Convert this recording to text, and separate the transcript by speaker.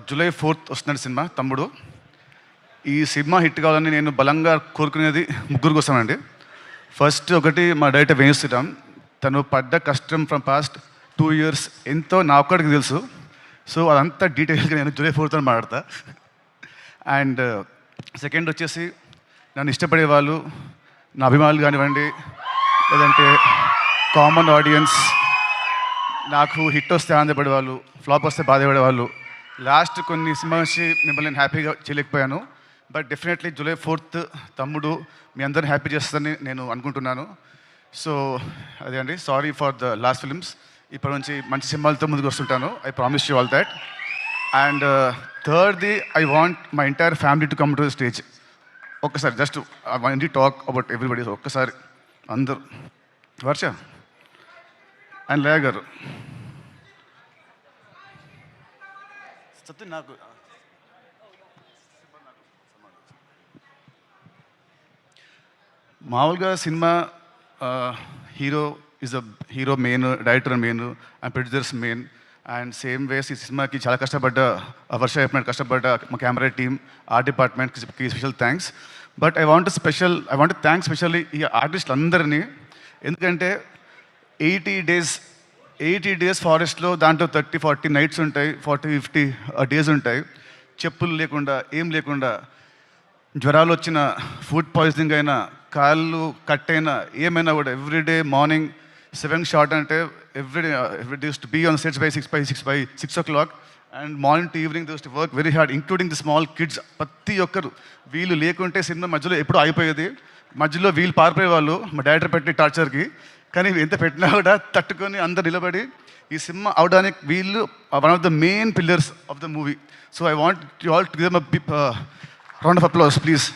Speaker 1: July 4th వస్తున్నాడు cinema తమ్ముడు. ఈ సినిమా హిట్ కావాలని నేను బలంగా కోరుకునేది ముగ్గురు కోసమండి. ఫస్ట్ ఒకటి మా డైరెక్టర్ వేణు శ్రీరామ్. తను పడ్డ కష్టం ఫ్రమ్ పాస్ట్ 2 years ఎంతో నా ఒక్కడికి తెలుసు. సో అదంతా డీటెయిల్గా నేను జూలై 4th మాట్లాడతా. అండ్ సెకండ్ వచ్చేసి నన్ను ఇష్టపడే వాళ్ళు, నా అభిమానులు కానివ్వండి, లేదంటే కామన్ ఆడియన్స్, నాకు హిట్ వస్తే ఆనందపడే వాళ్ళు, ఫ్లాప్ వస్తే బాధపడే వాళ్ళు. లాస్ట్ కొన్ని సినిమా నుంచి మిమ్మల్ని నేను హ్యాపీగా చేయలేకపోయాను. బట్ డెఫినెట్లీ జూలై 4th తమ్ముడు మీ అందరిని హ్యాపీ చేస్తుందని నేను అనుకుంటున్నాను. సో అదే అండి, sorry for the last films. ఇప్పటి నుంచి మంచి సినిమాలతో ముందుకు వస్తుంటాను. I promise you all that. And థర్డ్ది, I want my entire family to come to the stage. ఒక్కసారి just I want to talk about everybody. ఒక్కసారి అందరూ, వర్ష అండ్ లేయ గారు, సత్యం నాకు మామూలుగా సినిమా hero main, director main and producers main. And same ways ఈ సినిమాకి చాలా కష్టపడ్డ వర్ష చెప్పినట్టు కష్టపడ్డ మా కెమెరా టీమ్, ఆర్ట్ డిపార్ట్మెంట్కి special thanks. But I want thanks specially ఈ ఆర్టిస్టులు అందరినీ. ఎందుకంటే 80 days ఫారెస్ట్లో, దాంట్లో 30-40 నైట్స్ ఉంటాయి, 40-50 డేస్ ఉంటాయి. చెప్పులు లేకుండా, ఏం లేకుండా, జ్వరాలు వచ్చిన, ఫుడ్ పాయిజనింగ్ అయినా, కాళ్ళు కట్ అయినా, ఏమైనా కూడా ఎవ్రీడే మార్నింగ్ 7 షార్ట్ అంటే everyday use to be on sets by 6 o'clock. And morning to evening use to work very hard, including the small kids. ప్రతి ఒక్కరు వీళ్ళు లేకుంటే సినిమా మధ్యలో ఎప్పుడు ఆగిపోయేది. మధ్యలో వీళ్ళు పారిపోయేవాళ్ళు మా డైరెక్టర్ పెట్టిన టార్చర్కి. కానీ ఎంత పెట్టినా కూడా తట్టుకొని అందరు నిలబడి ఈ సినిమా అవడానికి వీళ్ళు one of the main pillars of the movie. So I want you all to give them a round of applause please.